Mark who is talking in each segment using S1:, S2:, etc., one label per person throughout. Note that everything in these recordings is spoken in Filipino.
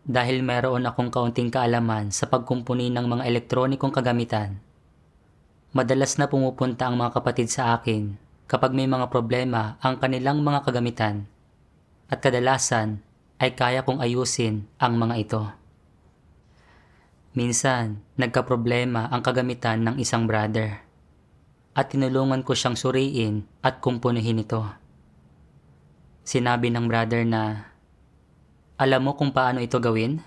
S1: Dahil mayroon akong kaunting kaalaman sa pagkumpuni ng mga elektronikong kagamitan, madalas na pumupunta ang mga kapatid sa akin kapag may mga problema ang kanilang mga kagamitan at kadalasan ay kaya kong ayusin ang mga ito. Minsan, nagkaproblema ang kagamitan ng isang brother at tinulungan ko siyang suriin at kumpunihin ito. Sinabi ng brother na, "Alam mo kung paano ito gawin?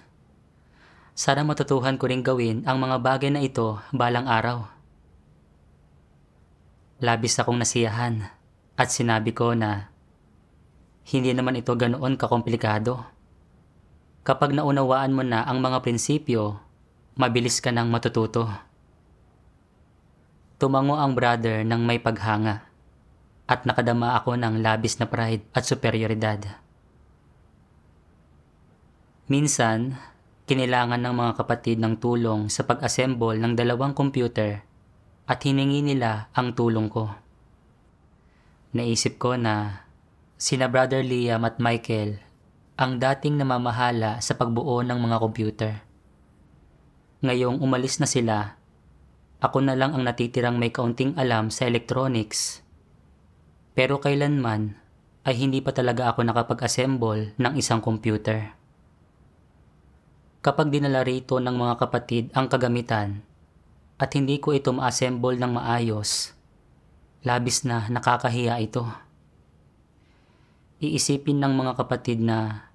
S1: Sana matutuhan ko ring gawin ang mga bagay na ito balang araw." Labis akong nasiyahan at sinabi ko na hindi naman ito ganoon kakomplikado. Kapag naunawaan mo na ang mga prinsipyo, mabilis ka nang matututo. Tumango ang brother ng may paghanga at nakadama ako ng labis na pride at superioridad. Minsan, kinailangan ng mga kapatid ng tulong sa pag-assemble ng dalawang computer at hiningi nila ang tulong ko. Naisip ko na sina Brother Liam at Michael ang dating namamahala sa pagbuo ng mga computer. Ngayong umalis na sila, ako na lang ang natitirang may kaunting alam sa electronics. Pero kailanman ay hindi pa talaga ako nakapag-assemble ng isang computer. Kapag dinala rito ng mga kapatid ang kagamitan at hindi ko ito ma-assemble ng maayos, labis na nakakahiya ito. Iisipin ng mga kapatid na,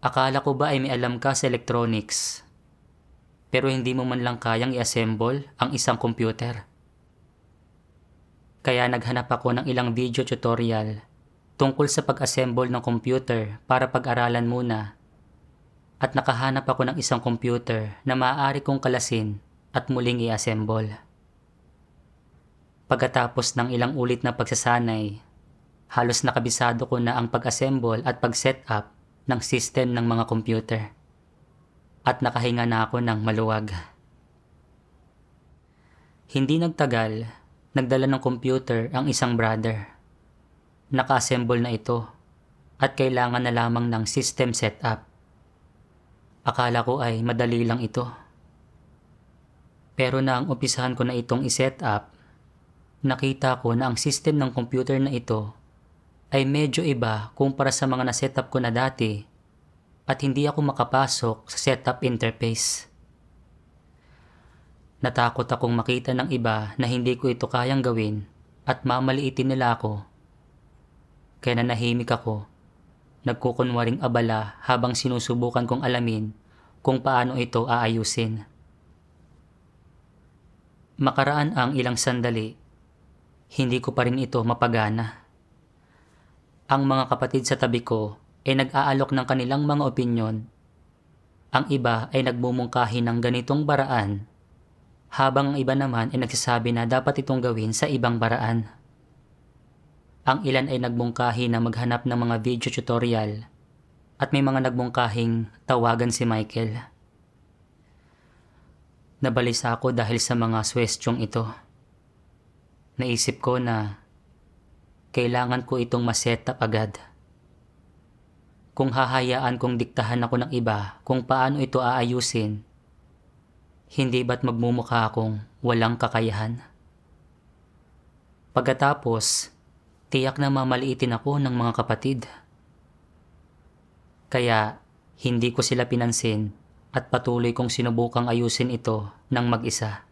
S1: akala ko ba ay may alam ka sa electronics, pero hindi mo man lang kayang i-assemble ang isang computer. Kaya naghanap ako ng ilang video tutorial tungkol sa pag-assemble ng computer para pag-aralan muna, at nakahanap ako ng isang computer na maaari kong kalasin at muling i-assemble. Pagkatapos ng ilang ulit na pagsasanay, halos nakabisado ko na ang pag-assemble at pag-setup ng system ng mga computer. At nakahinga na ako ng maluwag. Hindi nagtagal, nagdala ng computer ang isang brother. Naka-assemble na ito at kailangan na lamang ng system setup. Akala ko ay madali lang ito. Pero nang umpisahan ko na itong i-setup, nakita ko na ang system ng computer na ito ay medyo iba kumpara sa mga na-setup ko na dati at hindi ako makapasok sa setup interface. Natakot akong makita ng iba na hindi ko ito kayang gawin at mamaliitin nila ako. Kaya nanahimik ako, nagkukunwaring abala habang sinusubukan kong alamin kung paano ito aayusin. Makaraan ang ilang sandali, hindi ko pa rin ito mapagana. Ang mga kapatid sa tabi ko ay nag-aalok ng kanilang mga opinyon. Ang iba ay nagmumungkahi ng ganitong baraan, habang ang iba naman ay nagsasabi na dapat itong gawin sa ibang baraan. Ang ilan ay nagmungkahi na maghanap ng mga video tutorial at may mga nagmungkahing tawagan si Michael. Nabalisa ako dahil sa mga suwestyong ito. Naisip ko na kailangan ko itong ma-setup agad. Kung hahayaan kong diktahan ako ng iba kung paano ito aayusin, hindi ba't magmumukha akong walang kakayahan? Pagkatapos, tiyak na mamaliitin ako ng mga kapatid. Kaya hindi ko sila pinansin at patuloy kong sinubukang ayusin ito ng mag-isa.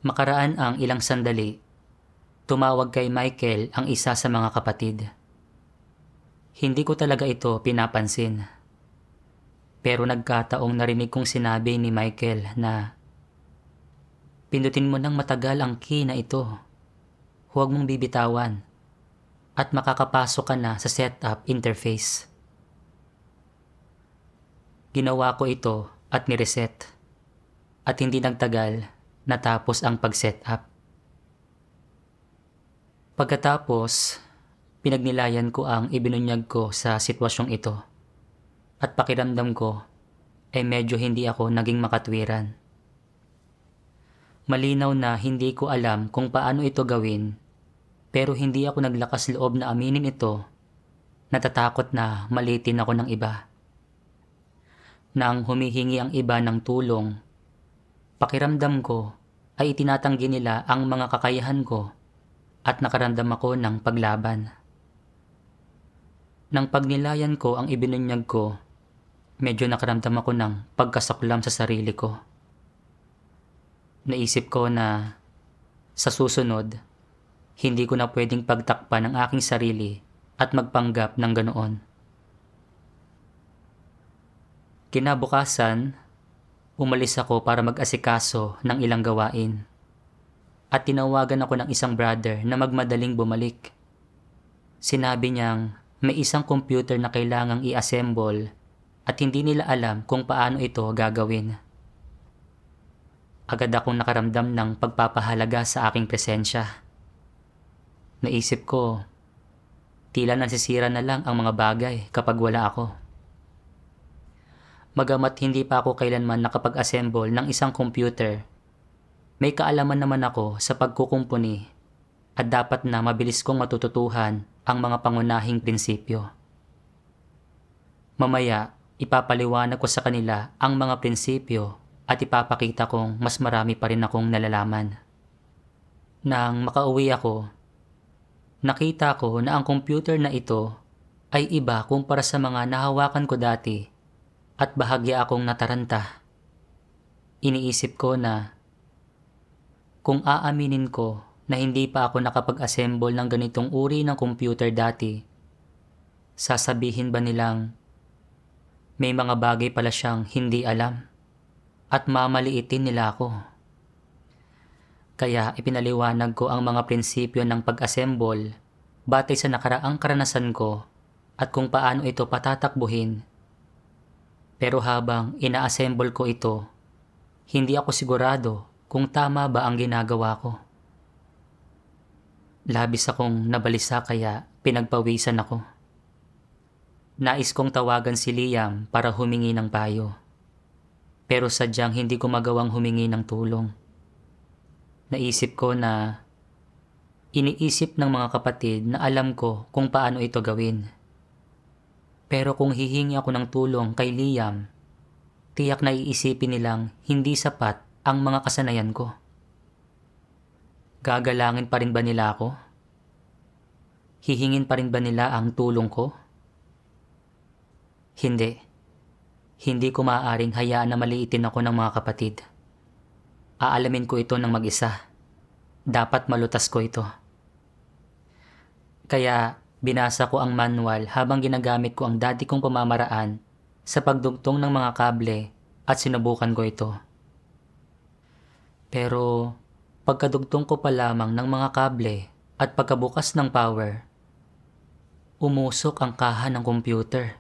S1: Makaraan ang ilang sandali, tumawag kay Michael ang isa sa mga kapatid. Hindi ko talaga ito pinapansin. Pero nagkataong narinig kong sinabi ni Michael na, "Pindutin mo ng matagal ang key na ito. Huwag mong bibitawan at makakapasok ka na sa setup interface." Ginawa ko ito at nireset. At hindi nagtagal, natapos ang pag-setup. Pagkatapos, pinagnilayan ko ang ibinunyag ko sa sitwasyong ito. At pakiramdam ko ay medyo hindi ako naging makatwiran. Malinaw na hindi ko alam kung paano ito gawin, pero hindi ako naglakas loob na aminin ito. Natatakot na maliitin ako ng iba Nang humihingi ang iba ng tulong, pakiramdam ko ay itinatanggi nila ang mga kakayahan ko at nakaramdam ako ng paglaban. Nang pagnilayan ko ang ibinunyag ko, medyo nakaramdam ako ng pagkasaklam sa sarili ko. Naisip ko na sa susunod, hindi ko na pwedeng pagtakpan ang aking sarili at magpanggap ng ganoon. Kinabukasan, umalis ako para mag-asikaso ng ilang gawain at tinawagan ako ng isang brother na magmadaling bumalik. Sinabi niyang may isang computer na kailangang i-assemble at hindi nila alam kung paano ito gagawin. Agad akong nakaramdam ng pagpapahalaga sa aking presensya. Naisip ko, tila nasisira na lang ang mga bagay kapag wala ako. Bagamat hindi pa ako kailanman nakapag-assemble ng isang computer, may kaalaman naman ako sa pagkukumpuni at dapat na mabilis kong matututuhan ang mga pangunahing prinsipyo. Mamaya, ipapaliwanag ko sa kanila ang mga prinsipyo at ipapakita kong mas marami pa rin akong nalalaman. Nang makauwi ako, nakita ko na ang computer na ito ay iba kumpara sa mga nahawakan ko dati at bahagya akong nataranta. Iniisip ko na kung aaminin ko na hindi pa ako nakapag-assemble ng ganitong uri ng computer dati, sasabihin ba nilang may mga bagay pala siyang hindi alam at mamaliitin nila ako? Kaya ipinaliwanag ko ang mga prinsipyo ng pag-assemble batay sa nakaraang karanasan ko at kung paano ito patatakbuhin. Pero habang ina-assemble ko ito, hindi ako sigurado kung tama ba ang ginagawa ko. Labis akong nabalisa kaya pinagpawisan ako. Nais kong tawagan si Liam para humingi ng payo. Pero sadyang hindi ko magawang humingi ng tulong. Naisip ko na iniisip ng mga kapatid na alam ko kung paano ito gawin. Pero kung hihingi ako ng tulong kay Liam, tiyak na iisipin nilang hindi sapat ang mga kasanayan ko. Gagalangin pa rin ba nila ako? Hihingin pa rin ba nila ang tulong ko? Hindi. Hindi ko maaaring hayaan na maliitin ako ng mga kapatid. Aalamin ko ito ng mag-isa. Dapat malutas ko ito. Kaya binasa ko ang manual habang ginagamit ko ang dati kong pamamaraan sa pagdugtong ng mga kable at sinubukan ko ito. Pero pagkadugtong ko pa lamang ng mga kable at pagkabukas ng power, umusok ang kaha ng computer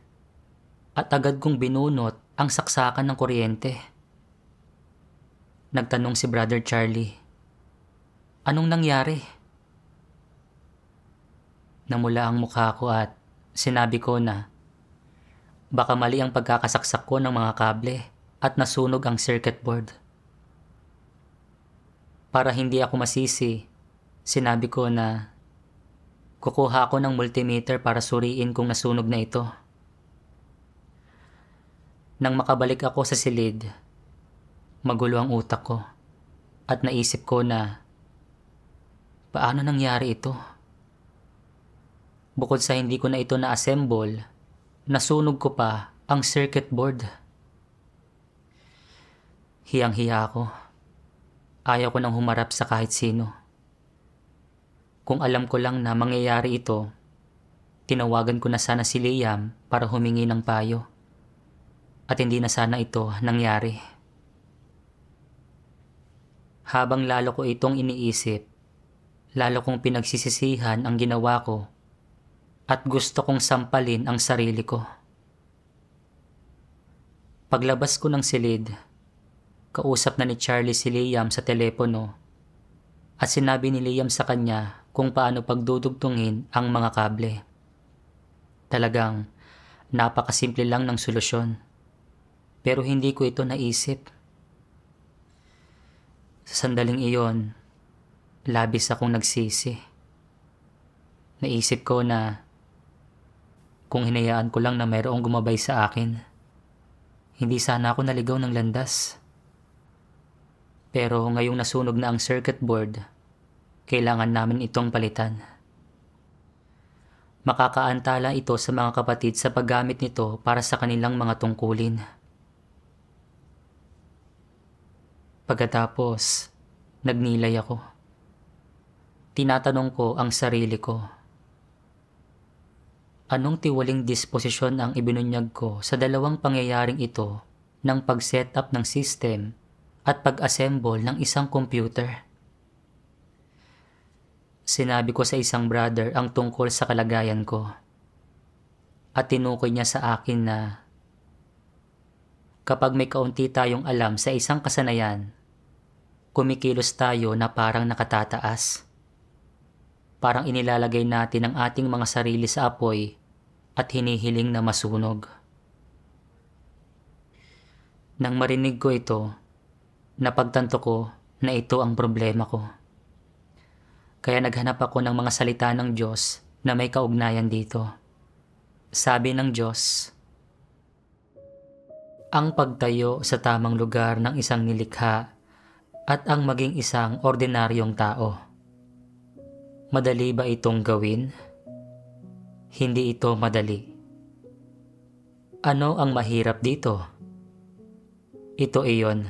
S1: at agad kong binunot ang saksakan ng kuryente. Nagtanong si Brother Charlie, "Anong nangyari?" Namula ang mukha ko at sinabi ko na baka mali ang pagkakasaksak ko ng mga kable at nasunog ang circuit board. Para hindi ako masisi, sinabi ko na kukuha ako ng multimeter para suriin kung nasunog na ito. Nang makabalik ako sa silid, magulo ang utak ko at naisip ko na paano nangyari ito? Bukod sa hindi ko na ito na-assemble, nasunog ko pa ang circuit board. Hiyang-hiya ako. Ayaw ko nang humarap sa kahit sino. Kung alam ko lang na mangyayari ito, tinawagan ko na sana si Liam para humingi ng payo. At hindi na sana ito nangyari. Habang lalo ko itong iniisip, lalo kong pinagsisisihan ang ginawa ko at gusto kong sampalin ang sarili ko. Paglabas ko ng silid, kausap na ni Charlie si Liam sa telepono at sinabi ni Liam sa kanya kung paano pagdudugtungin ang mga kable. Talagang napakasimple lang ng solusyon, pero hindi ko ito naisip. Sa sandaling iyon, labis akong nagsisi. Naisip ko na kung hinayaan ko lang na mayroong gumabay sa akin, Hindi sana ako naligaw ng landas. Pero ngayong nasunog na ang circuit board, kailangan namin itong palitan. Makakaantala ito sa mga kapatid sa paggamit nito para sa kanilang mga tungkulin. Pagkatapos, nagnilay ako. Tinatanong ko ang sarili ko. Anong tiwaling disposisyon ang ibinunyag ko sa dalawang pangyayaring ito ng pag-set up ng system at pag-assemble ng isang computer? Sinabi ko sa isang brother ang tungkol sa kalagayan ko at tinukoy niya sa akin na kapag may kaunti tayong alam sa isang kasanayan, kumikilos tayo na parang nakatataas. Parang inilalagay natin ang ating mga sarili sa apoy at hinihiling na masunog. Nang marinig ko ito, napagtanto ko na ito ang problema ko. Kaya naghanap ako ng mga salita ng Diyos na may kaugnayan dito. Sabi ng Diyos, ang pagtayo sa tamang lugar ng isang nilikha at ang maging isang ordinaryong tao. Madali ba itong gawin? Hindi ito madali. Ano ang mahirap dito? Ito iyon.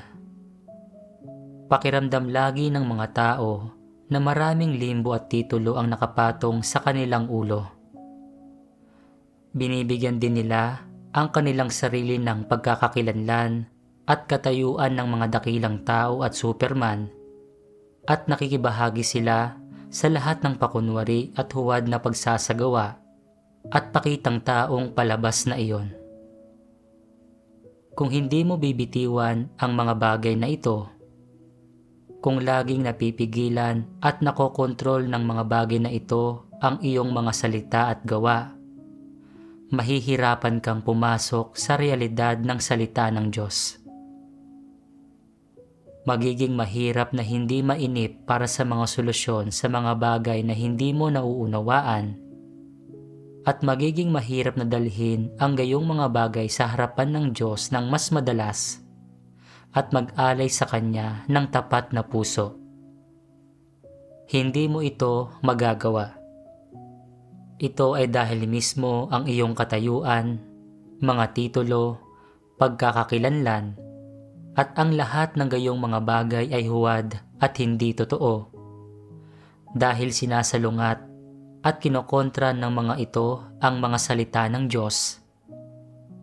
S1: Pakiramdam lagi ng mga tao na maraming limbo at titulo ang nakapatong sa kanilang ulo. Binibigyan din nila ang kanilang sarili ng pagkakakilanlan at katayuan ng mga dakilang tao at Superman at nakikibahagi sila sa lahat ng pakunwari at huwad na pagsasagawa at pakitang taong palabas na iyon. Kung hindi mo bibitiwan ang mga bagay na ito, kung laging napipigilan at nakokontrol ng mga bagay na ito ang iyong mga salita at gawa, mahihirapan kang pumasok sa realidad ng salita ng Diyos. Magiging mahirap na hindi mainip para sa mga solusyon sa mga bagay na hindi mo nauunawaan at magiging mahirap na dalhin ang gayong mga bagay sa harapan ng Diyos ng mas madalas at mag-alay sa Kanya ng tapat na puso. Hindi mo ito magagawa. Ito ay dahil mismo ang iyong katayuan, mga titulo, pagkakakilanlan, at ang lahat ng gayong mga bagay ay huwad at hindi totoo. Dahil sinasalungat at kinokontra ng mga ito ang mga salita ng Diyos.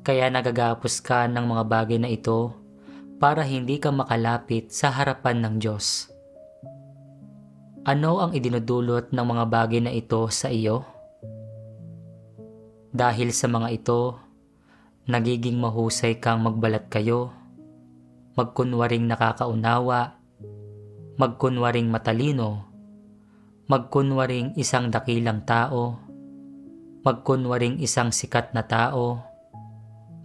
S1: Kaya nagagapos ka ng mga bagay na ito para hindi ka makalapit sa harapan ng Diyos. Ano ang idinudulot ng mga bagay na ito sa iyo? Dahil sa mga ito, nagiging mahusay kang magbalat kayo, magkunwaring nakakaunawa, magkunwaring matalino, magkunwaring isang dakilang tao, magkunwaring isang sikat na tao,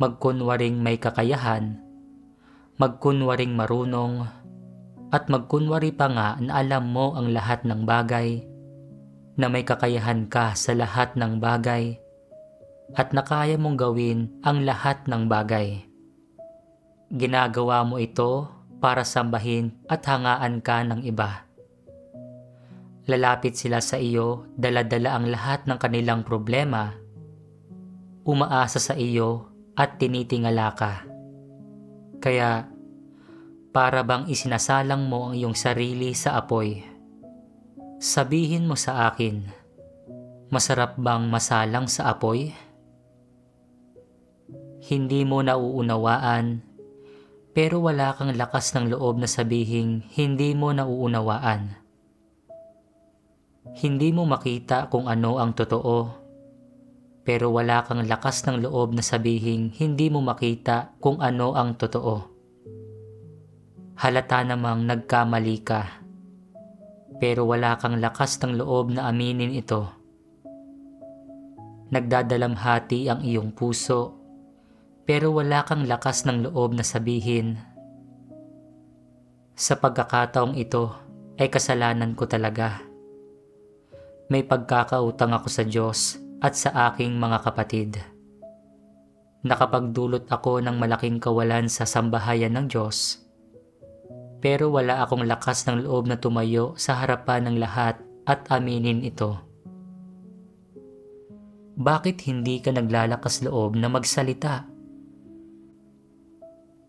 S1: magkunwaring may kakayahan, magkunwaring marunong, at magkunwari pa nga na alam mo ang lahat ng bagay, na may kakayahan ka sa lahat ng bagay, at na kaya mong gawin ang lahat ng bagay. Ginagawa mo ito para sambahin at hangaan ka ng iba. Lalapit sila sa iyo, dala-dala ang lahat ng kanilang problema, umaasa sa iyo at tinitingala ka. Kaya, para bang isinasalang mo ang iyong sarili sa apoy? Sabihin mo sa akin, masarap bang masalang sa apoy? Hindi mo nauunawaan, pero wala kang lakas ng loob na sabihin hindi mo nauunawaan. Hindi mo makita kung ano ang totoo, pero wala kang lakas ng loob na sabihin hindi mo makita kung ano ang totoo. Halata namang nagkamali ka, pero wala kang lakas ng loob na aminin ito. Nagdadalamhati ang iyong puso, pero wala kang lakas ng loob na sabihin, sa pagkakataong ito ay kasalanan ko talaga. May pagkakautang ako sa Diyos at sa aking mga kapatid. Nakapagdulot ako ng malaking kawalan sa sambahayan ng Diyos, pero wala akong lakas ng loob na tumayo sa harapan ng lahat at aminin ito. Bakit hindi ka naglalakas loob na magsalita?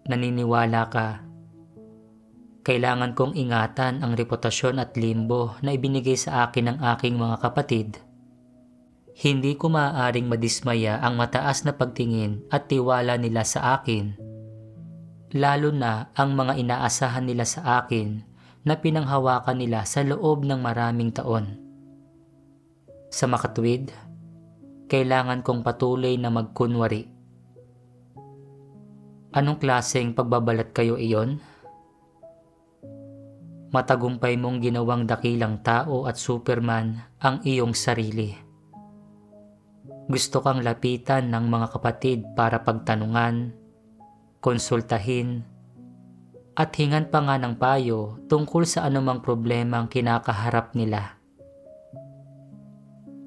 S1: Naniniwala ka, kailangan kong ingatan ang reputasyon at limbo na ibinigay sa akin ng aking mga kapatid. Hindi ko maaaring madismaya ang mataas na pagtingin at tiwala nila sa akin, lalo na ang mga inaasahan nila sa akin na pinanghawakan nila sa loob ng maraming taon. Sa makatuwid, kailangan kong patuloy na magkunwari. Anong klaseng pagbabalat kayo iyon? Matagumpay mong ginawang dakilang tao at Superman ang iyong sarili. Gusto kang lapitan ng mga kapatid para pagtanungan, konsultahin, at hingan pa nga ng payo tungkol sa anumang problemang kinakaharap nila.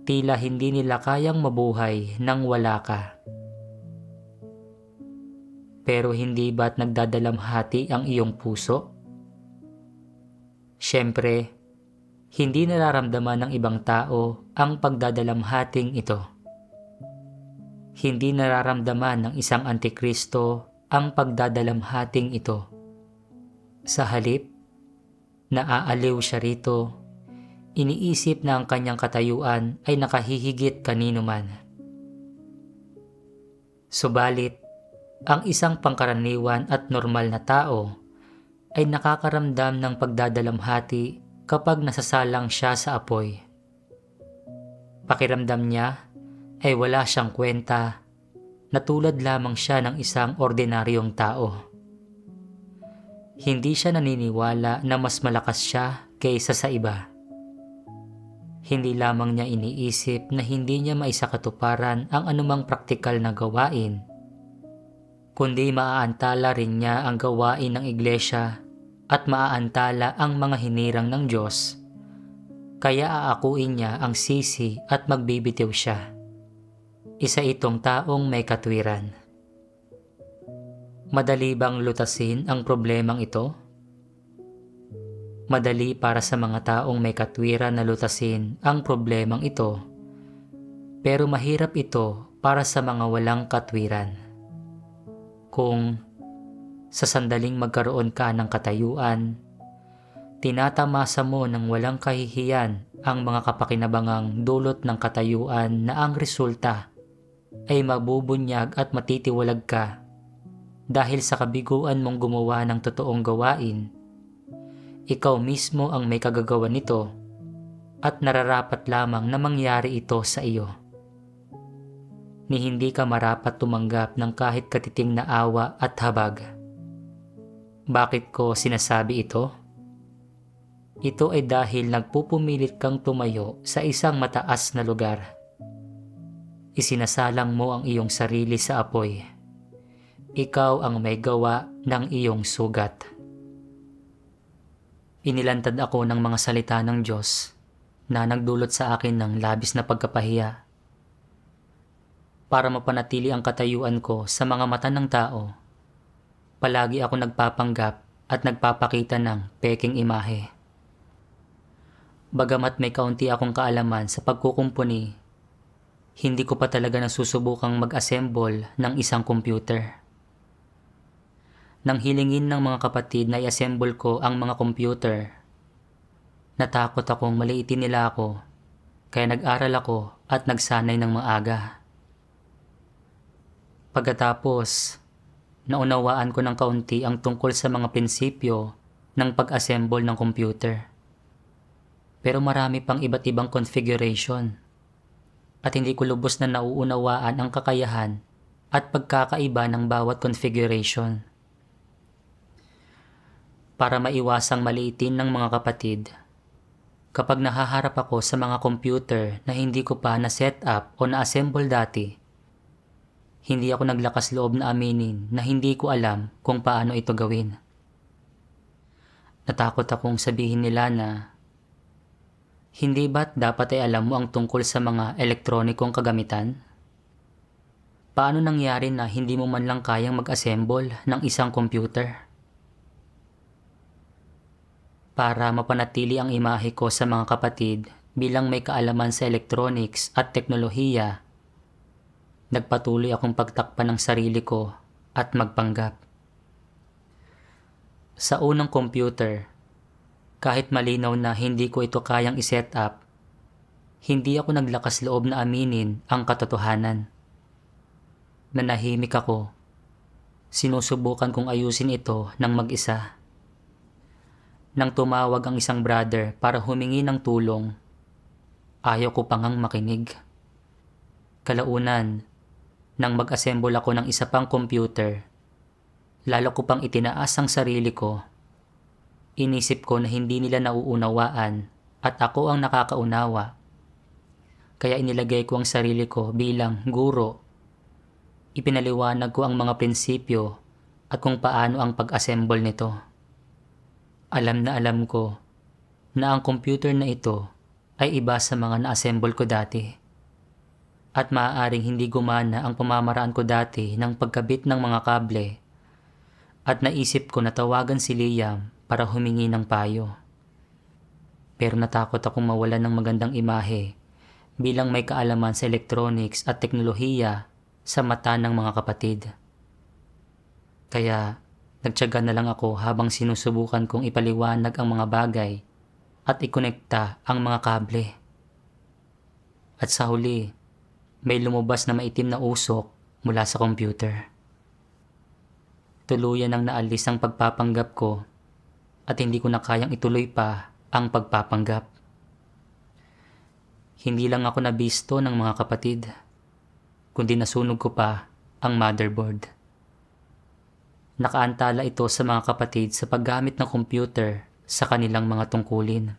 S1: Tila hindi nila kayang mabuhay nang wala ka. Pero hindi ba't nagdadalamhati ang iyong puso? Siyempre, hindi nararamdaman ng ibang tao ang pagdadalamhating ito. Hindi nararamdaman ng isang antikristo ang pagdadalamhating ito. Sa halip, naaaliw siya rito, iniisip na ang kanyang katayuan ay nakahihigit kanino man. Subalit, ang isang pangkaraniwan at normal na tao ay nakakaramdam ng pagdadalamhati kapag nasasalang siya sa apoy. Pakiramdam niya ay wala siyang kwenta, na tulad lamang siya ng isang ordinaryong tao. Hindi siya naniniwala na mas malakas siya kaysa sa iba. Hindi lamang niya iniisip na hindi niya maisakatuparan ang anumang praktikal na gawain, kundi maaantala rin niya ang gawain ng iglesia at maaantala ang mga hinirang ng Diyos, kaya aakuin niya ang sisi at magbibitiw siya. Isa itong taong may katwiran. Madali bang lutasin ang problemang ito? Madali para sa mga taong may katwiran na lutasin ang problemang ito, pero mahirap ito para sa mga walang katwiran. Kung sa sandaling magkaroon ka ng katayuan, tinatamasa mo ng walang kahihiyan ang mga kapakinabangang dulot ng katayuan na ang resulta ay mabubunyag at matitiwalag ka dahil sa kabiguan mong gumawa ng totoong gawain. Ikaw mismo ang may kagagawa nito at nararapat lamang na mangyari ito sa iyo. Ni hindi ka marapat tumanggap ng kahit katiting na awa at habag. Bakit ko sinasabi ito? Ito ay dahil nagpupumilit kang tumayo sa isang mataas na lugar. Isinasalang mo ang iyong sarili sa apoy. Ikaw ang may gawa ng iyong sugat. Inilantad ako ng mga salita ng Diyos na nagdulot sa akin ng labis na pagkapahiya. Para mapanatili ang katayuan ko sa mga mata ng tao, palagi ako nagpapanggap at nagpapakita ng peking imahe. Bagamat may kaunti akong kaalaman sa pagkukumpuni, hindi ko pa talaga nasusubukang mag-assemble ng isang computer. Nang hilingin ng mga kapatid na i-assemble ko ang mga computer, natakot akong maliitin nila ako, kaya nag-aral ako at nagsanay ng maaga. Pagkatapos, naunawaan ko ng kaunti ang tungkol sa mga prinsipyo ng pag-assemble ng computer. Pero marami pang iba't ibang configuration at hindi ko lubos na nauunawaan ang kakayahan at pagkakaiba ng bawat configuration. Para maiwasang maliitin ng mga kapatid, kapag nahaharap ako sa mga computer na hindi ko pa na-set up o na-assemble dati, hindi ako naglakas loob na aminin na hindi ko alam kung paano ito gawin. Natakot akong sabihin nila na, hindi ba't dapat ay alam mo ang tungkol sa mga elektronikong kagamitan? Paano nangyari na hindi mo man lang kayang mag-assemble ng isang computer? Para mapanatili ang imahe ko sa mga kapatid bilang may kaalaman sa electronics at teknolohiya, nagpatuloy akong pagtakpan ng sarili ko at magpanggap. Sa unang computer, kahit malinaw na hindi ko ito kayang iset up, hindi ako naglakas loob na aminin ang katotohanan. Nanahimik ako. Sinusubukan kong ayusin ito ng mag-isa. Nang tumawag ang isang brother para humingi ng tulong, ayaw ko pangang makinig. Kalaunan, nang mag-assemble ako ng isa pang computer, lalo ko pang itinaas ang sarili ko. Inisip ko na hindi nila nauunawaan at ako ang nakakaunawa. Kaya inilagay ko ang sarili ko bilang guro. Ipinaliwanag ko ang mga prinsipyo at kung paano ang pag-assemble nito. Alam ko na ang computer na ito ay iba sa mga na-assemble ko dati. At maaaring hindi gumana ang pamamaraan ko dati ng pagkabit ng mga kable. At naisip ko na tawagan si Liam para humingi ng payo. Pero natakot akong mawalan ng magandang imahe bilang may kaalaman sa electronics at teknolohiya sa mata ng mga kapatid. Kaya nagtiyaga na lang ako habang sinusubukan kong ipaliwanag ang mga bagay at ikonekta ang mga kable. At sa huli, may lumabas na maitim na usok mula sa computer. Tuluyan ang naalis ang pagpapanggap ko at hindi ko na kayang ituloy pa ang pagpapanggap. Hindi lang ako nabisto ng mga kapatid, kundi nasunog ko pa ang motherboard. Nakaantala ito sa mga kapatid sa paggamit ng computer sa kanilang mga tungkulin.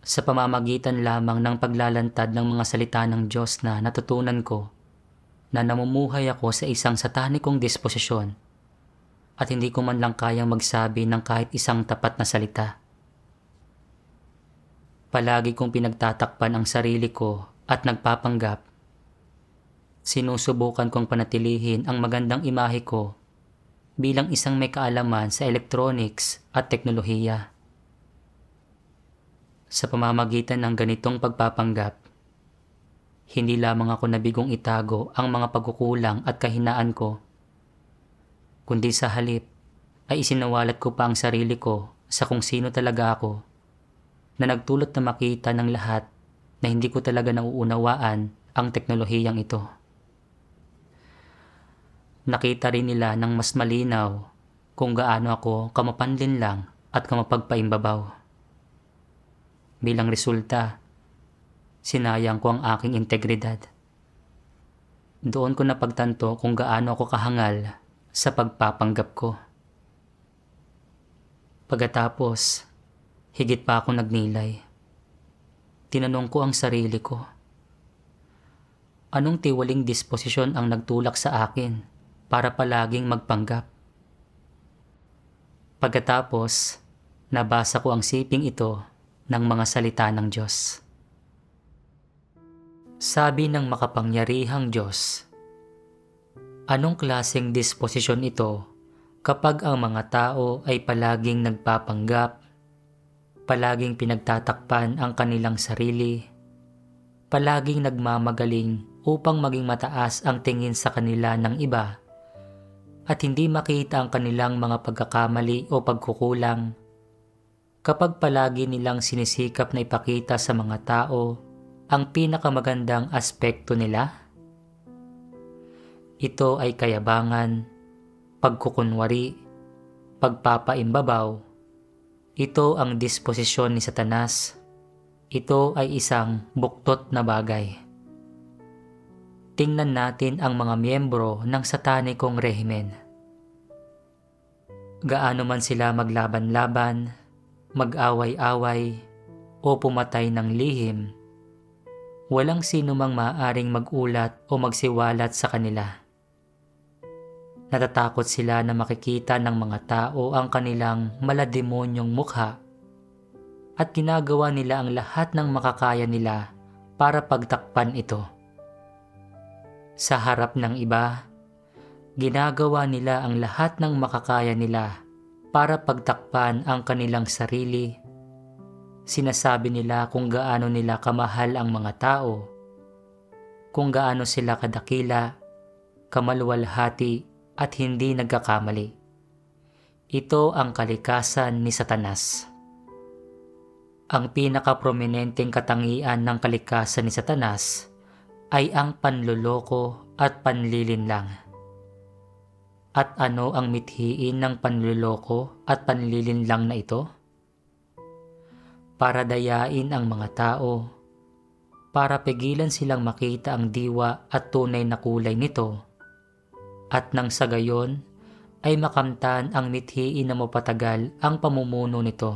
S1: Sa pamamagitan lamang ng paglalantad ng mga salita ng Diyos na natutunan ko na namumuhay ako sa isang satanikong disposisyon at hindi ko man lang kayang magsabi ng kahit isang tapat na salita. Palagi kong pinagtatakpan ang sarili ko at nagpapanggap. Sinusubukan kong panatilihin ang magandang imahe ko bilang isang may kaalaman sa electronics at teknolohiya. Sa pamamagitan ng ganitong pagpapanggap, hindi lamang ako nabigong itago ang mga pagkukulang at kahinaan ko, kundi sa halip ay isinawalat ko pa ang sarili ko sa kung sino talaga ako, na nagdulot na makita ng lahat na hindi ko talaga nauunawaan ang teknolohiyang ito. Nakita rin nila ng mas malinaw kung gaano ako kamapanlinlang at kamapagpaimbabaw. Bilang resulta, sinayang ko ang aking integridad. Doon ko napagtanto kung gaano ako kahangal sa pagpapanggap ko. Pagkatapos, higit pa ako nagnilay. Tinanong ko ang sarili ko, anong tiwaling disposisyon ang nagtulak sa akin para palaging magpanggap? Pagkatapos, nabasa ko ang siping ito ng mga salita ng Diyos. Sabi ng makapangyarihang Diyos, anong klaseng disposisyon ito kapag ang mga tao ay palaging nagpapanggap, palaging pinagtatakpan ang kanilang sarili, palaging nagmamagaling upang maging mataas ang tingin sa kanila ng iba, at hindi makita ang kanilang mga pagkakamali o pagkukulang, kapag palagi nilang sinisikap na ipakita sa mga tao ang pinakamagandang aspekto nila? Ito ay kayabangan, pagkukunwari, pagpapaimbabaw. Ito ang disposisyon ni Satanas. Ito ay isang buktot na bagay. Tingnan natin ang mga miyembro ng satanikong rehimen. Gaano man sila maglaban-laban, mag-away-away, o pumatay ng lihim, walang sino mang maaaring magulat o magsiwalat sa kanila. Natatakot sila na makikita ng mga tao ang kanilang malademonyong mukha at ginagawa nila ang lahat ng makakaya nila para pagtakpan ito. Sa harap ng iba, ginagawa nila ang lahat ng makakaya nila para pagtakpan ang kanilang sarili. Sinasabi nila kung gaano nila kamahal ang mga tao, kung gaano sila kadakila, kamaluwalhati at hindi nagkakamali. Ito ang kalikasan ni Satanas. Ang pinakaprominenteng katangian ng kalikasan ni Satanas ay ang panloloko at panlilinlang. At ano ang mithiin ng panloloko at panlilinlang na ito? Para dayain ang mga tao, para pigilan silang makita ang diwa at tunay na kulay nito, at nang sa gayon ay makamtan ang mithiin na mapatagal ang pamumuno nito.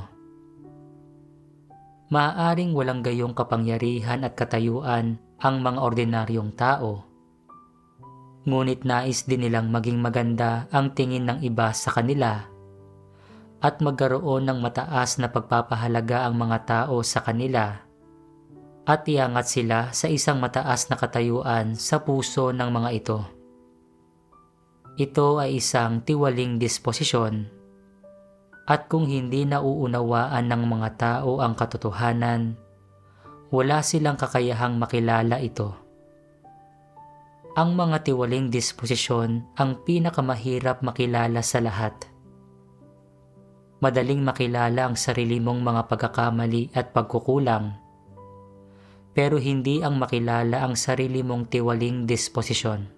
S1: Maaaring walang gayong kapangyarihan at katayuan ang mga ordinaryong tao, ngunit nais din nilang maging maganda ang tingin ng iba sa kanila at magkaroon ng mataas na pagpapahalaga ang mga tao sa kanila at iangat sila sa isang mataas na katayuan sa puso ng mga ito. Ito ay isang tiwaling disposisyon, at kung hindi nauunawaan ng mga tao ang katotohanan, wala silang kakayahang makilala ito. Ang mga tiwaling disposisyon ang pinakamahirap makilala sa lahat. Madaling makilala ang sarili mong mga pagkakamali at pagkukulang, pero hindi ang makilala ang sarili mong tiwaling disposisyon.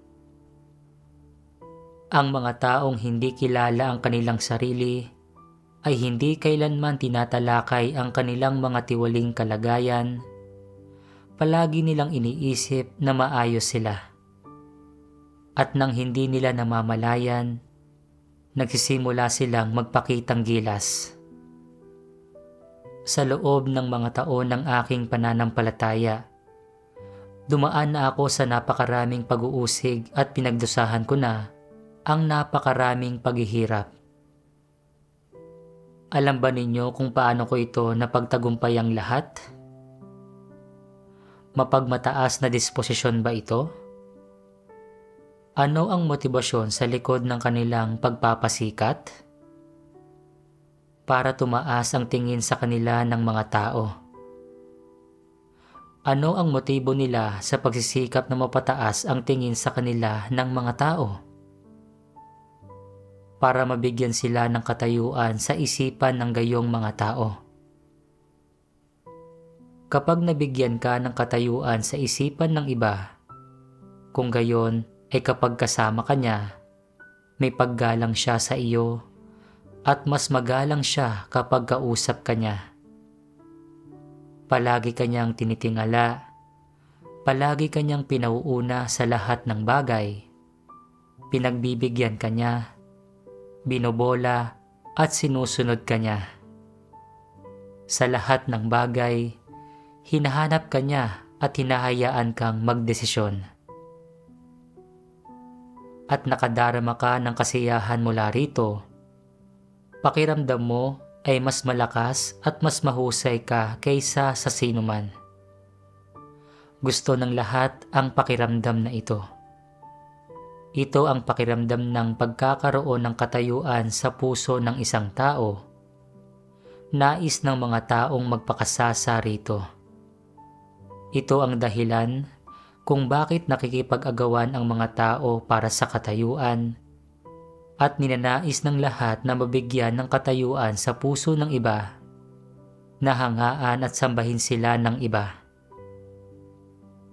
S1: Ang mga taong hindi kilala ang kanilang sarili ay hindi kailanman tinatalakay ang kanilang mga tiwaling kalagayan. Palagi nilang iniisip na maayos sila. At nang hindi nila namamalayan, nagsisimula silang magpakitang gilas. Sa loob ng mga taon ng aking pananampalataya, dumaan na ako sa napakaraming pag-uusig at pinagdusahan ko na ang napakaraming paghihirap. Alam ba ninyo kung paano ko ito napagtagumpay ang lahat? Mapagmataas na disposisyon ba ito? Ano ang motibasyon sa likod ng kanilang pagpapasikat? Para tumaas ang tingin sa kanila ng mga tao. Ano ang motibo nila sa pagsisikap na mapataas ang tingin sa kanila ng mga tao? Para mabigyan sila ng katayuan sa isipan ng gayong mga tao. Kapag nabigyan ka ng katayuan sa isipan ng iba, kung gayon ay kapag kasama ka niya, may paggalang siya sa iyo at mas magalang siya kapag kausap ka niya. Palagi kanyang tinitingala, palagi kanyang pinauuna sa lahat ng bagay, pinagbibigyan ka niya, binobola at sinusunod ka niya. Sa lahat ng bagay, hinahanap ka niya at hinahayaan kang magdesisyon. At nakadarama ka ng kasiyahan mula rito, pakiramdam mo ay mas malakas at mas mahusay ka kaysa sa sinuman. Gusto ng lahat ang pakiramdam na ito. Ito ang pakiramdam ng pagkakaroon ng katayuan sa puso ng isang tao. Nais ng mga taong magpakasasa rito. Ito ang dahilan kung bakit nakikipag-agawan ang mga tao para sa katayuan at ninanais ng lahat na mabigyan ng katayuan sa puso ng iba, nahangaan at sambahin sila ng iba.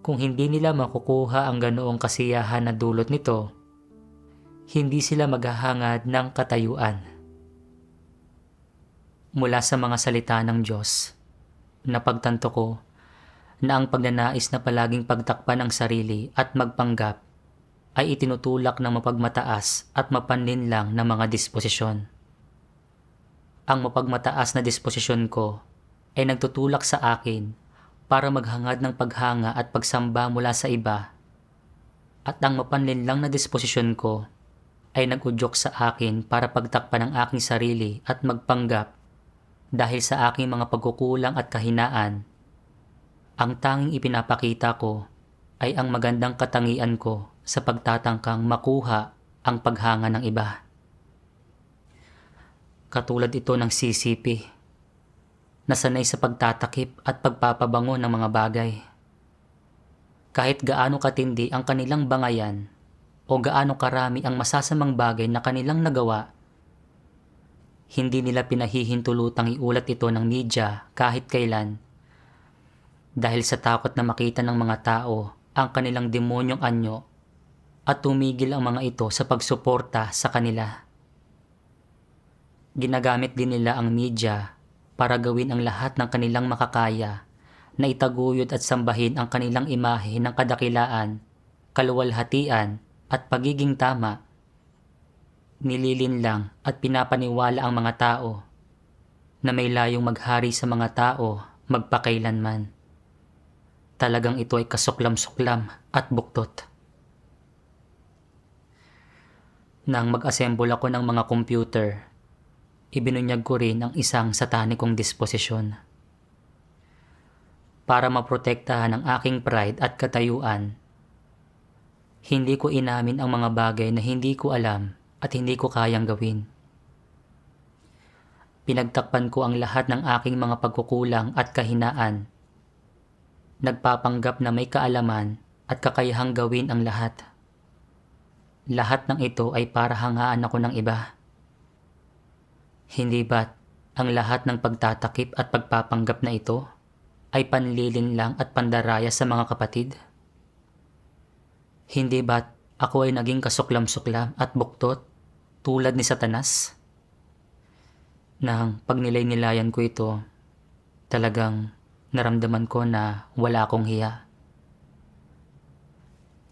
S1: Kung hindi nila makukuha ang ganoong kasiyahan na dulot nito, hindi sila maghahangad ng katayuan. Mula sa mga salita ng Diyos, napagtanto ko na ang pagnanais na palaging pagtakpan ang sarili at magpanggap ay itinutulak ng mapagmataas at mapanlinlang na mga disposisyon. Ang mapagmataas na disposisyon ko ay nagtutulak sa akin para maghangad ng paghanga at pagsamba mula sa iba, at ang mapanlinlang na disposisyon ko ay nagudyok sa akin para pagtakpan ang aking sarili at magpanggap dahil sa aking mga pagkukulang at kahinaan. Ang tanging ipinapakita ko ay ang magandang katangian ko sa pagtatangkang makuha ang paghanga ng iba. Katulad ito ng sisipi, nasanay sa pagtatakip at pagpapabango ng mga bagay. Kahit gaano katindi ang kanilang bangayan o gaano karami ang masasamang bagay na kanilang nagawa, hindi nila pinahihintulutang iulat ito ng media kahit kailan dahil sa takot na makita ng mga tao ang kanilang demonyong anyo at tumigil ang mga ito sa pagsuporta sa kanila. Ginagamit din nila ang media para gawin ang lahat ng kanilang makakaya na itaguyod at sambahin ang kanilang imahe ng kadakilaan, kaluwalhatian at pagiging tama. Nililinlang at pinapaniwala ang mga tao na may layong maghari sa mga tao magpakailanman. Talagang ito ay kasuklam-suklam at buktot. Nang mag-assemble ako ng mga computer, ibinunyag ko rin ang isang satanikong disposisyon. Para maprotektahan ang aking pride at katayuan, hindi ko inamin ang mga bagay na hindi ko alam at hindi ko kayang gawin. Pinagtakpan ko ang lahat ng aking mga pagkukulang at kahinaan. Nagpapanggap na may kaalaman at kakayahang gawin ang lahat. Lahat ng ito ay para hangaan ako ng iba. Hindi ba't ang lahat ng pagtatakip at pagpapanggap na ito ay panlilin lang at pandaraya sa mga kapatid? Hindi ba't ako ay naging kasuklam-suklam at buktot tulad ni Satanas? Nang pagnilay-nilayan ko ito, talagang naramdaman ko na wala akong hiya.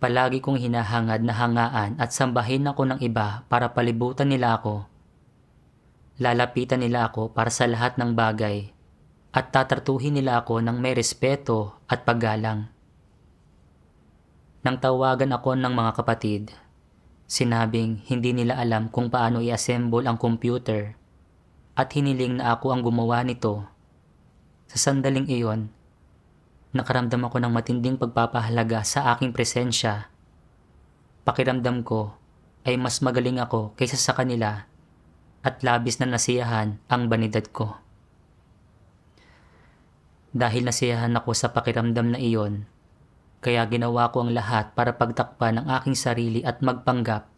S1: Palagi kong hinahangad na hangaan at sambahin ako ng iba para palibutan nila ako. Lalapitan nila ako para sa lahat ng bagay at tatratuhin nila ako ng may respeto at paggalang. Nang tawagan ako ng mga kapatid, sinabing hindi nila alam kung paano i-assemble ang computer at hiniling na ako ang gumawa nito. Sa sandaling iyon, nakaramdam ako ng matinding pagpapahalaga sa aking presensya. Pakiramdam ko ay mas magaling ako kaysa sa kanila at labis na nasiyahan ang banidad ko. Dahil nasiyahan ako sa pakiramdam na iyon, kaya ginawa ko ang lahat para pagtakpan ang aking sarili at magpanggap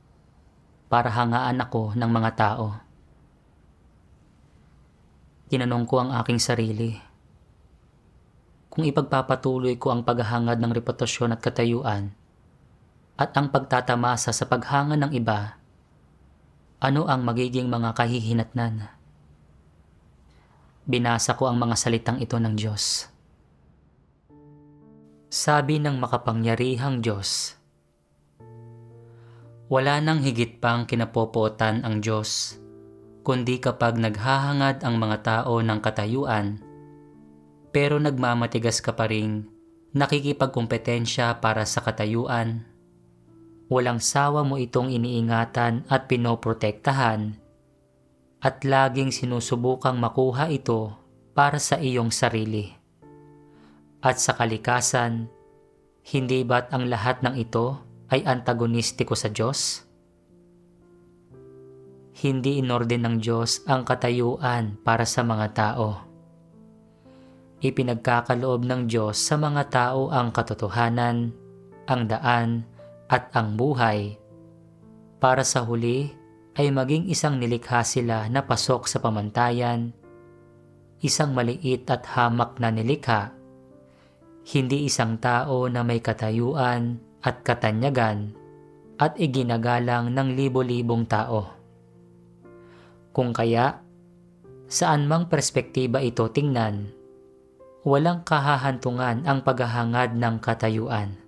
S1: para hangaan ako ng mga tao. Tinanong ko ang aking sarili, kung ipagpapatuloy ko ang paghahangad ng reputasyon at katayuan at ang pagtatamasa sa paghanga ng iba, ano ang magiging mga kahihinatnan? Binasa ko ang mga salitang ito ng Diyos. Sabi ng makapangyarihang Diyos, wala nang higit pang kinapopotan ang Diyos, kundi kapag naghahangad ang mga tao ng katayuan, pero nagmamatigas ka pa ring nakikipagkumpetensya para sa katayuan. Walang sawa mo itong iniingatan at pinoprotektahan at laging sinusubukang makuha ito para sa iyong sarili. At sa kalikasan, hindi ba't ang lahat ng ito ay antagonistiko sa Diyos? Hindi inorden ng Diyos ang katayuan para sa mga tao. Ipinagkakaloob ng Diyos sa mga tao ang katotohanan, ang daan, at ang buhay, para sa huli ay maging isang nilikha sila na pasok sa pamantayan, isang maliit at hamak na nilikha, hindi isang tao na may katayuan at katanyagan at iginagalang ng libo-libong tao. Kung kaya, saan mang perspektiba ito tingnan, walang kahahantungan ang paghahangad ng katayuan.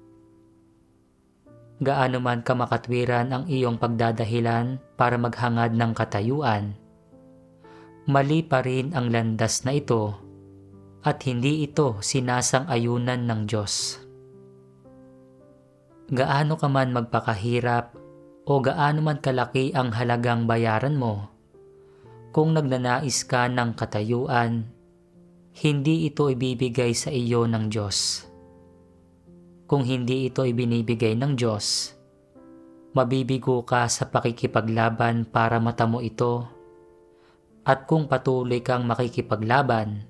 S1: Gaano man kamakatwiran ang iyong pagdadahilan para maghangad ng katayuan, mali pa rin ang landas na ito at hindi ito sinasang-ayunan ng Diyos. Gaano ka man magpakahirap o gaano man kalaki ang halagang bayaran mo, kung nagnanais ka ng katayuan, hindi ito ibibigay sa iyo ng Diyos. Kung hindi ito ibinibigay ng Diyos, Mabibigo ka sa pakikipaglaban para matamo ito, at kung patuloy kang makikipaglaban,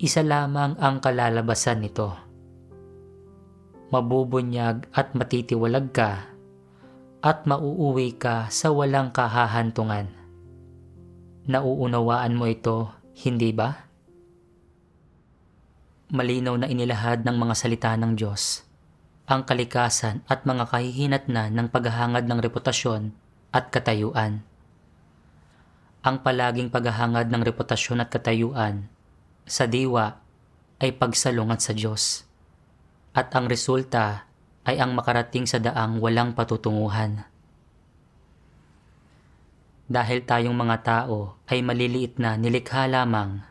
S1: isa lamang ang kalalabasan nito. Mabubunyag at matitiwalag ka at mauuwi ka sa walang kahahantungan. Nauunawaan mo ito, hindi ba? Malinaw na inilahad ng mga salita ng Diyos ang kalikasan at mga kahihinatnan ng paghahangad ng reputasyon at katayuan. Ang palaging paghahangad ng reputasyon at katayuan sa diwa ay pagsalungat sa Diyos, at ang resulta ay ang makarating sa daang walang patutunguhan. Dahil tayong mga tao ay maliliit na nilikha lamang,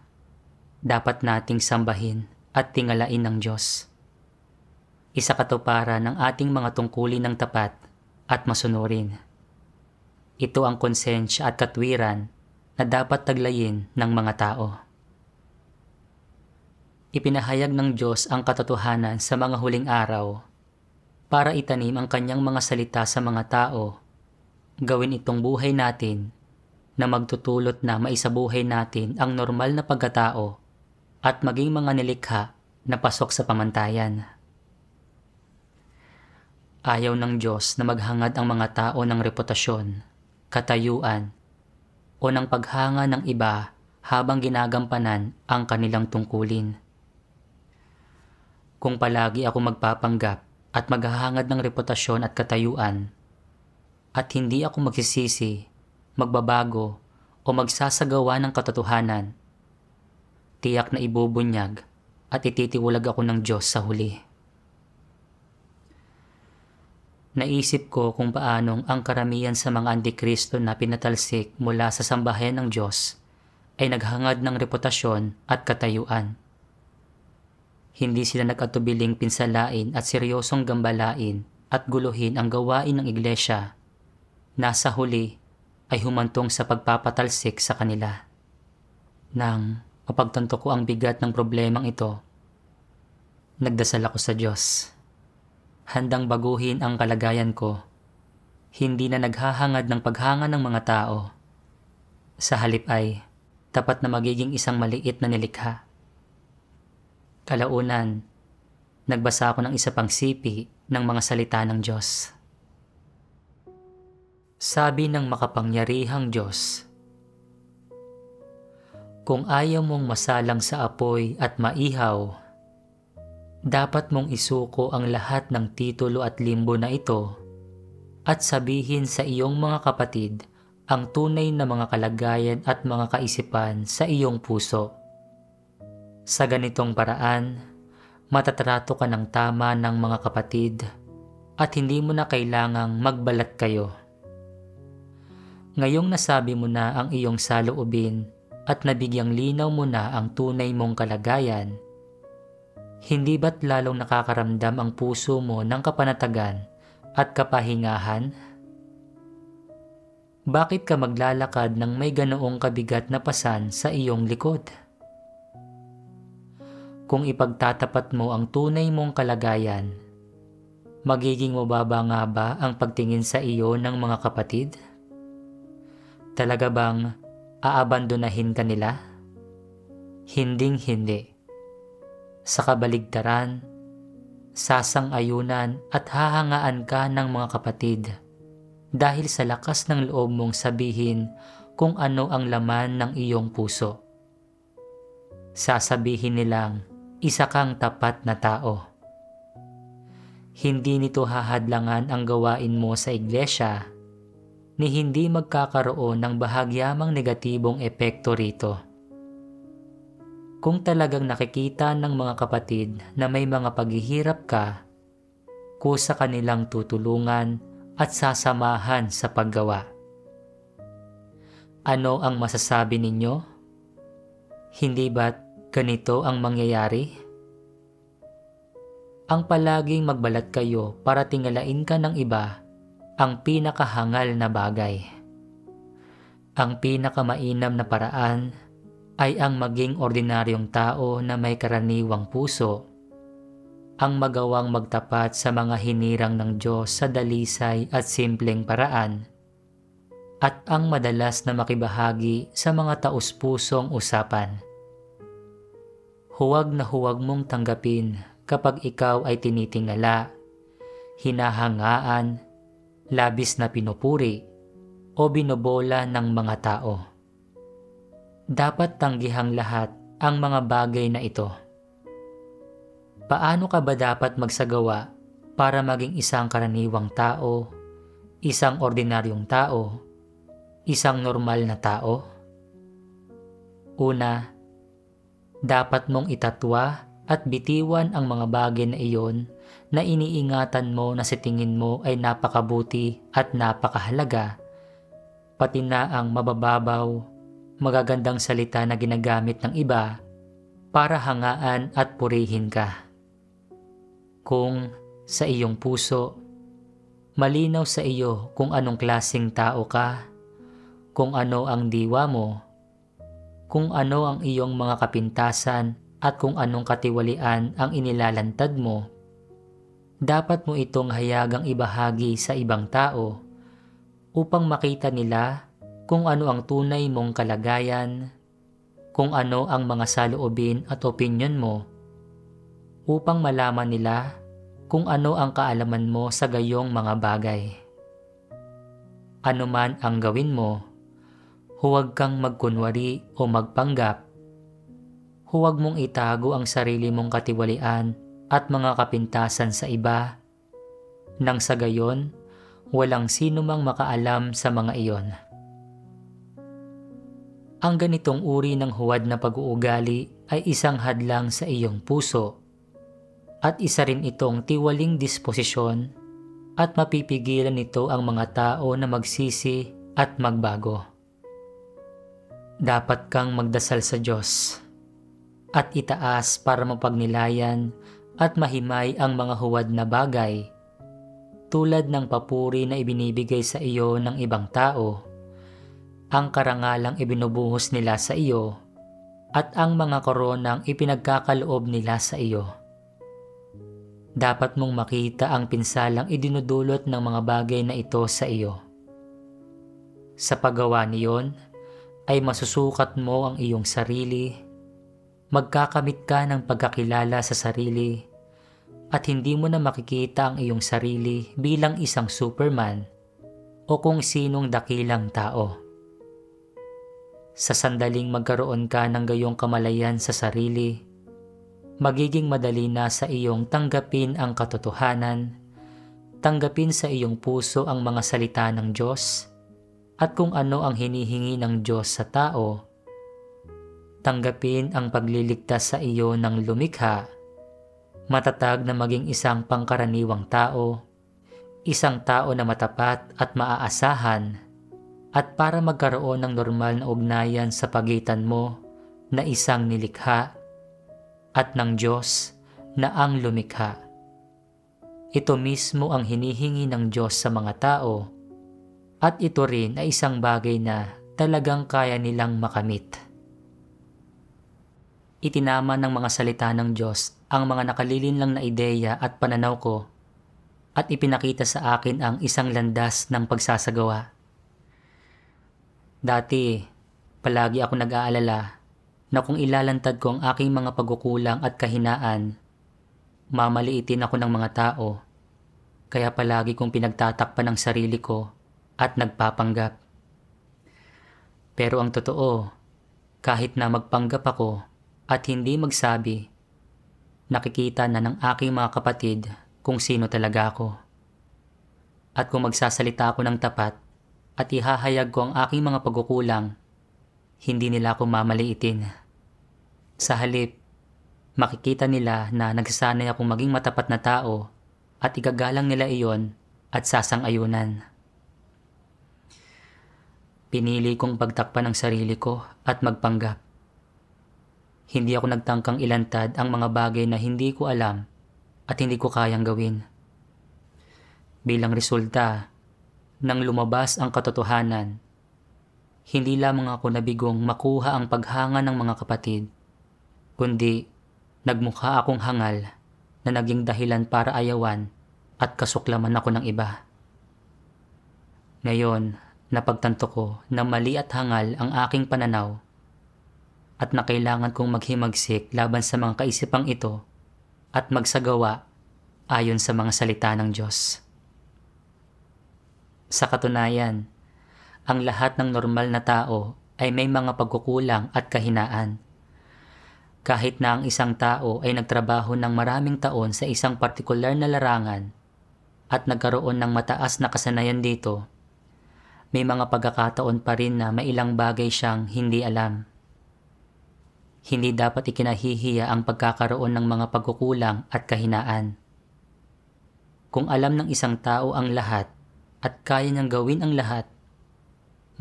S1: dapat nating sambahin at tingalain ng Diyos. Isa katuparan ng ating mga tungkulin ng tapat at masunurin. Ito ang konsensya at katwiran na dapat taglayin ng mga tao. Ipinahayag ng Diyos ang katotohanan sa mga huling araw para itanim ang kanyang mga salita sa mga tao. Gawin itong buhay natin na magtutulot na maisabuhay natin ang normal na pagkatao at maging mga nilikha na pasok sa pamantayan. Ayaw ng Diyos na maghangad ang mga tao ng reputasyon, katayuan, o ng paghanga ng iba habang ginagampanan ang kanilang tungkulin. Kung palagi ako magpapanggap at maghahangad ng reputasyon at katayuan, at hindi ako magsisisi, magbabago, o magsasagawa ng katotohanan, tiyak na ibubunyag at ititiwalag ako ng Diyos sa huli. Naisip ko kung paanong ang karamihan sa mga antikristo na pinatalsik mula sa sambahayan ng Diyos ay naghangad ng reputasyon at katayuan. Hindi sila nag-atubiling pinsalain at seryosong gambalain at guluhin ang gawain ng iglesia. Nasa huli ay humantong sa pagpapatalsik sa kanila. Nang mapagtanto ko ang bigat ng problemang ito, nagdasal ako sa Diyos. Handang baguhin ang kalagayan ko, hindi na naghahangad ng paghanga ng mga tao. Sa halip ay tapat na magiging isang maliit na nilikha. Kalaunan, nagbasa ako ng isa pang sipi ng mga salita ng Diyos. Sabi ng makapangyarihang Diyos, kung ayaw mong masalang sa apoy at maihaw, dapat mong isuko ang lahat ng titulo at limbo na ito at sabihin sa iyong mga kapatid ang tunay na mga kalagayan at mga kaisipan sa iyong puso. Sa ganitong paraan, matatrato ka ng tama ng mga kapatid at hindi mo na kailangang magbalat kayo. Ngayong nasabi mo na ang iyong saloobin at nabigyang linaw mo na ang tunay mong kalagayan, hindi ba't lalong nakakaramdam ang puso mo ng kapanatagan at kapahingahan? Bakit ka maglalakad ng may ganoong kabigat na pasan sa iyong likod? Kung ipagtatapat mo ang tunay mong kalagayan, magiging mababa nga ba ang pagtingin sa iyo ng mga kapatid? Talaga bang aabandonahin ka nila? Hinding-hindi. Sa kabaligtaran, sasang-ayunan at hahangaan ka ng mga kapatid dahil sa lakas ng loob mong sabihin kung ano ang laman ng iyong puso. Sasabihin nilang isa kang tapat na tao. Hindi nito hahadlangan ang gawain mo sa iglesia ni hindi magkakaroon ng bahagyamang negatibong epekto rito. Kung talagang nakikita ng mga kapatid na may mga paghihirap ka, kusa kanilang tutulungan at sasamahan sa paggawa. Ano ang masasabi ninyo? Hindi ba't ganito ang mangyayari? Ang palaging magbalat kayo para tingalain ka ng iba ang pinakahangal na bagay. Ang pinakamainam na paraan ay ang maging ordinaryong tao na may karaniwang puso ang magawang magtapat sa mga hinirang ng Diyos sa dalisay at simpleng paraan, at ang madalas na makibahagi sa mga taus-pusong usapan. Huwag na huwag mong tanggapin kapag ikaw ay tinitingala, hinahangaan, labis na pinupuri, o binobola ng mga tao. Dapat tanggihang lahat ang mga bagay na ito. Paano ka ba dapat magsagawa para maging isang karaniwang tao, isang ordinaryong tao, isang normal na tao? Una, dapat mong itatwa at bitiwan ang mga bagay na iyon na iniingatan mo na sa tingin mo ay napakabuti at napakahalaga, pati na ang mabababaw, magagandang salita na ginagamit ng iba para hangaan at purihin ka. Kung sa iyong puso, malinaw sa iyo kung anong klaseng tao ka, kung ano ang diwa mo, kung ano ang iyong mga kapintasan at kung anong katiwalian ang inilalantad mo, dapat mo itong hayagang ibahagi sa ibang tao upang makita nila kung ano ang tunay mong kalagayan, kung ano ang mga saloobin at opinyon mo, upang malaman nila kung ano ang kaalaman mo sa gayong mga bagay. Ano man ang gawin mo, huwag kang magkunwari o magpanggap. Huwag mong itago ang sarili mong katiwalian at mga kapintasan sa iba, nang sa gayon, walang sino mang makaalam sa mga iyon. Ang ganitong uri ng huwad na pag-uugali ay isang hadlang sa iyong puso, at isa rin itong tiwaling disposisyon, at mapipigilan nito ang mga tao na magsisi at magbago. Dapat kang magdasal sa Diyos at itaas para mapagnilayan at mahimay ang mga huwad na bagay, tulad ng papuri na ibinibigay sa iyo ng ibang tao, ang karangalang ibinubuhos nila sa iyo, at ang mga koronang ipinagkakaloob nila sa iyo. Dapat mong makita ang pinsalang idinudulot ng mga bagay na ito sa iyo. Sa paggawa niyon, ay masusukat mo ang iyong sarili, magkakamit ka ng pagkakilala sa sarili, at hindi mo na makikita ang iyong sarili bilang isang Superman o kung sinong dakilang tao. Sa sandaling magkaroon ka ng gayong kamalayan sa sarili, magiging madali na sa iyong tanggapin ang katotohanan, tanggapin sa iyong puso ang mga salita ng Diyos, at kung ano ang hinihingi ng Diyos sa tao, tanggapin ang pagliligtas sa iyo ng lumikha, matatag na maging isang pangkaraniwang tao, isang tao na matapat at maaasahan, at para magkaroon ng normal na ugnayan sa pagitan mo na isang nilikha at ng Diyos na ang lumikha. Ito mismo ang hinihingi ng Diyos sa mga tao, at ito rin ay isang bagay na talagang kaya nilang makamit. Itinama ng mga salita ng Diyos ang mga nakalilin lang na ideya at pananaw ko, at ipinakita sa akin ang isang landas ng pagsasagawa. Dati, palagi ako nag-aalala na kung ilalantad ko ang aking mga pagkukulang at kahinaan, mamaliitin ako ng mga tao, kaya palagi kong pinagtatakpan ang sarili ko at nagpapanggap. Pero ang totoo, kahit na magpanggap ako at hindi magsabi, nakikita na ng aking mga kapatid kung sino talaga ako. At kung magsasalita ako ng tapat at ihahayag ko ang aking mga pagkukulang, hindi nila ako mamaliitin. Sa halip, makikita nila na nagsasanay akong maging matapat na tao at igagalang nila iyon at sasang-ayunan. Pinili kong pagtakpan ang sarili ko at magpanggap. Hindi ako nagtangkang ilantad ang mga bagay na hindi ko alam at hindi ko kayang gawin. Bilang resulta, nang lumabas ang katotohanan, hindi lamang ako nabigong makuha ang paghanga ng mga kapatid, kundi nagmukha akong hangal na naging dahilan para ayawan at kasuklaman ako ng iba. Ngayon, napagtanto ko na mali at hangal ang aking pananaw at na kailangan kong maghimagsik laban sa mga kaisipang ito at magsagawa ayon sa mga salita ng Diyos. Sa katunayan, ang lahat ng normal na tao ay may mga pagkukulang at kahinaan. Kahit na ang isang tao ay nagtrabaho ng maraming taon sa isang partikular na larangan at nagkaroon ng mataas na kasanayan dito, may mga pagkakataon pa rin na may ilang bagay siyang hindi alam. Hindi dapat ikinahihiya ang pagkakaroon ng mga pagkukulang at kahinaan. Kung alam ng isang tao ang lahat at kaya niyang gawin ang lahat,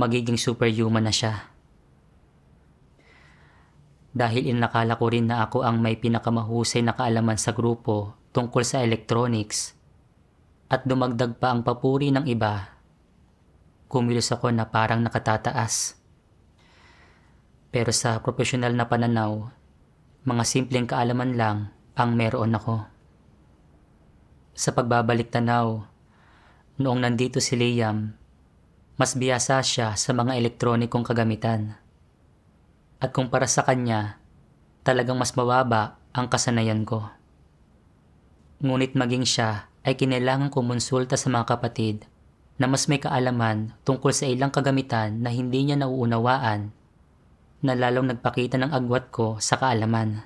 S1: magiging superhuman na siya. Dahil inakala ko rin na ako ang may pinakamahusay na kaalaman sa grupo tungkol sa electronics at dumagdag pa ang papuri ng iba, kumilos ako na parang nakatataas. Pero sa profesional na pananaw, mga simpleng kaalaman lang ang meron ako. Sa pagbabalik tanaw, noong nandito si Liam, mas biyasa siya sa mga elektronikong kagamitan. At kumpara sa kanya, talagang mas mababa ang kasanayan ko. Ngunit maging siya ay kinailangan kumonsulta sa mga kapatid na mas may kaalaman tungkol sa ilang kagamitan na hindi niya nauunawaan, na lalong nagpakita ng agwat ko sa kaalaman.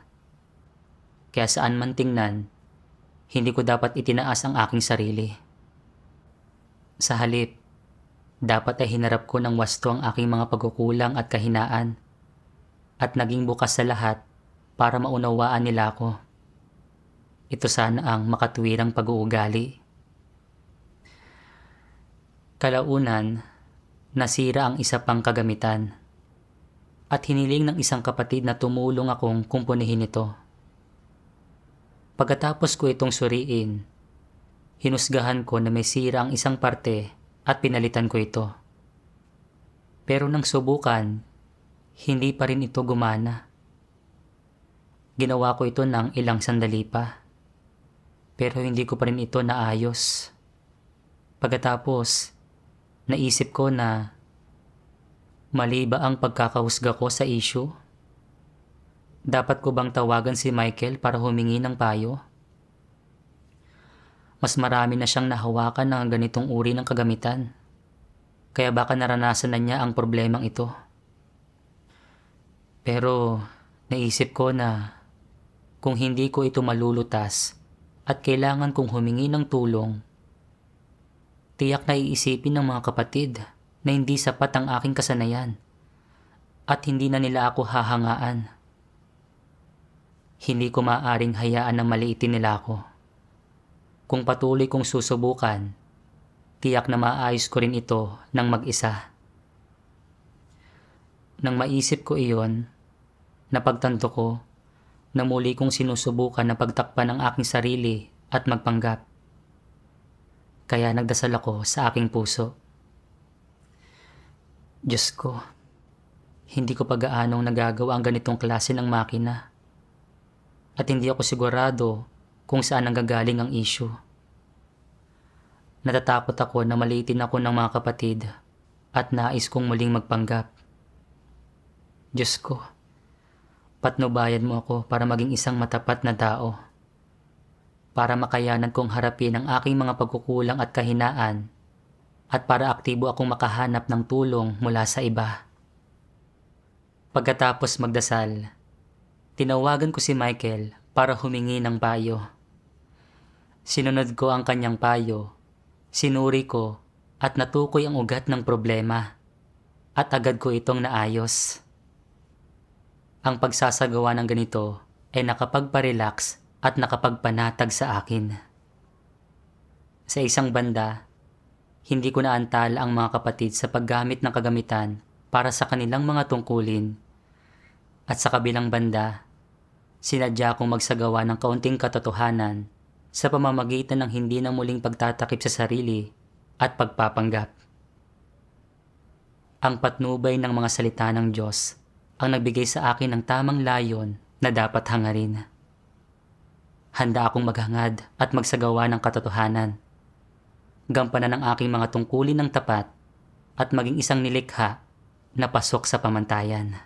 S1: Kaya saan man tingnan, hindi ko dapat itinaas ang aking sarili. Sa halip, dapat ay hinarap ko ng wasto ang aking mga pagkukulang at kahinaan at naging bukas sa lahat para maunawaan nila ako. Ito sana ang makatuwirang pag-uugali. Kalaunan, nasira ang isa pang kagamitan at hiniling ng isang kapatid na tumulong akong kumpunihin ito. Pagkatapos ko itong suriin, hinusgahan ko na may sira ang isang parte at pinalitan ko ito. Pero nang subukan, hindi pa rin ito gumana. Ginawa ko ito ng ilang sandali pa, pero hindi ko pa rin ito naayos. Pagkatapos, naisip ko na mali ba ang pagkakahusga ko sa issue? Dapat ko bang tawagan si Michael para humingi ng payo? Mas marami na siyang nahawakan ng ganitong uri ng kagamitan, kaya baka naranasan na niya ang problemang ito. Pero naisip ko na kung hindi ko ito malulutas at kailangan kong humingi ng tulong, tiyak na iisipin ng mga kapatid na hindi sapat ang aking kasanayan at hindi na nila ako hahangaan. Hindi ko maaaring hayaan na maliitin nila ako. Kung patuloy kong susubukan, tiyak na maayos ko rin ito ng mag-isa. Nang maisip ko iyon, napagtanto ko na muli kong sinusubukan na pagtakpan ang aking sarili at magpanggap. Kaya nagdasal ako sa aking puso. Diyos ko, hindi ko pa gaanong nagagawa ang ganitong klase ng makina. At hindi ako sigurado kung saan nanggagaling ang issue. Natatakot ako na maliitin ako ng mga kapatid at nais kong muling magpanggap. Diyos ko, patnubayan mo ako para maging isang matapat na tao. Para makayanan kong harapin ang aking mga pagkukulang at kahinaan at para aktibo akong makahanap ng tulong mula sa iba. Pagkatapos magdasal, tinawagan ko si Michael para humingi ng payo. Sinunod ko ang kanyang payo, sinuri ko at natukoy ang ugat ng problema at agad ko itong naayos. Ang pagsasagawa ng ganito ay nakapagparelax at nakapagpanatag sa akin. Sa isang banda, hindi ko naantala ang mga kapatid sa paggamit ng kagamitan para sa kanilang mga tungkulin. At sa kabilang banda, sinadya kong magsagawa ng kaunting katotohanan sa pamamagitan ng hindi na muling pagtatakip sa sarili at pagpapanggap. Ang patnubay ng mga salita ng Diyos ang nagbigay sa akin ng tamang layon na dapat hangarin. Handa akong maghangad at magsagawa ng katotohanan. Gampanan ang aking mga tungkulin ng tapat at maging isang nilikha na pasok sa pamantayan.